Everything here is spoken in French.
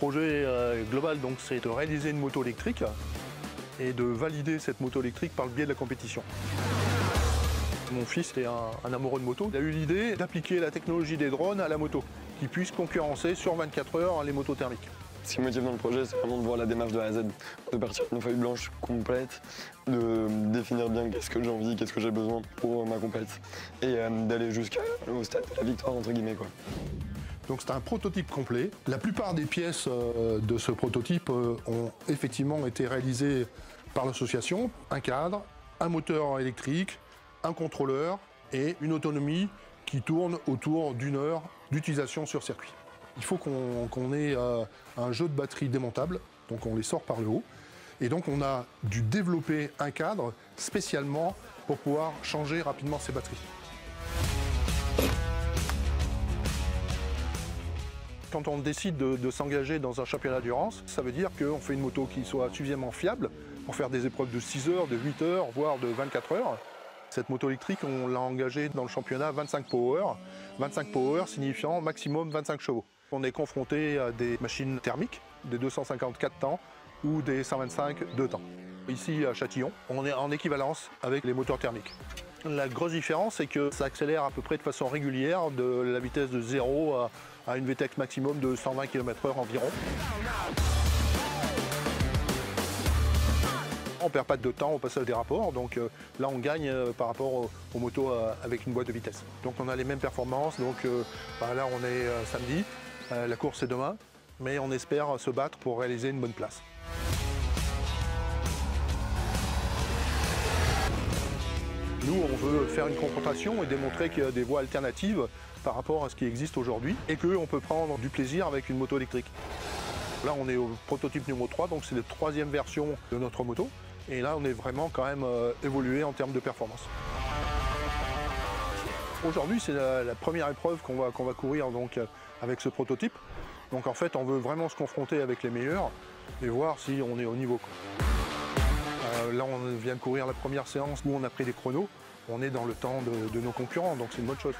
projet global, donc, c'est de réaliser une moto électrique et de valider cette moto électrique par le biais de la compétition. Mon fils est un amoureux de moto. Il a eu l'idée d'appliquer la technologie des drones à la moto, qui puisse concurrencer sur 24 heures les motos thermiques. Ce qui me motive dans le projet, c'est vraiment de voir la démarche de A à Z, de partir d'une feuille blanche complète, de définir bien qu'est-ce que j'ai envie, qu'est-ce que j'ai besoin pour ma compète, et d'aller jusqu'au stade de la victoire, entre guillemets, quoi. Donc c'est un prototype complet. La plupart des pièces de ce prototype ont effectivement été réalisées par l'association. Un cadre, un moteur électrique, un contrôleur et une autonomie qui tourne autour d'1 heure d'utilisation sur circuit. Il faut qu'on ait un jeu de batterie démontable, donc on les sort par le haut. Et donc on a dû développer un cadre spécialement pour pouvoir changer rapidement ces batteries. Quand on décide de s'engager dans un championnat d'endurance, ça veut dire qu'on fait une moto qui soit suffisamment fiable pour faire des épreuves de 6 heures, de 8 heures, voire de 24 heures. Cette moto électrique, on l'a engagée dans le championnat 25 power. 25 power signifiant maximum 25 chevaux. On est confronté à des machines thermiques, des 254 temps ou des 125 2 temps. Ici à Châtillon, on est en équivalence avec les moteurs thermiques. La grosse différence, c'est que ça accélère à peu près de façon régulière de la vitesse de 0 à une VTEC maximum de 120 km/h environ. On ne perd pas de temps au passage des rapports, donc là on gagne par rapport aux motos avec une boîte de vitesse. Donc on a les mêmes performances, donc là on est samedi, la course est demain, mais on espère se battre pour réaliser une bonne place. Nous, on veut faire une confrontation et démontrer qu'il y a des voies alternatives par rapport à ce qui existe aujourd'hui et qu'on peut prendre du plaisir avec une moto électrique. Là, on est au prototype numéro 3, donc c'est la 3e version de notre moto. Et là, on est vraiment quand même évolué en termes de performance. Aujourd'hui, c'est la première épreuve qu'on va courir donc, avec ce prototype. Donc en fait, on veut vraiment se confronter avec les meilleurs et voir si on est au niveau. Là, on vient de courir la première séance où on a pris des chronos. On est dans le temps de nos concurrents, donc c'est une bonne chose.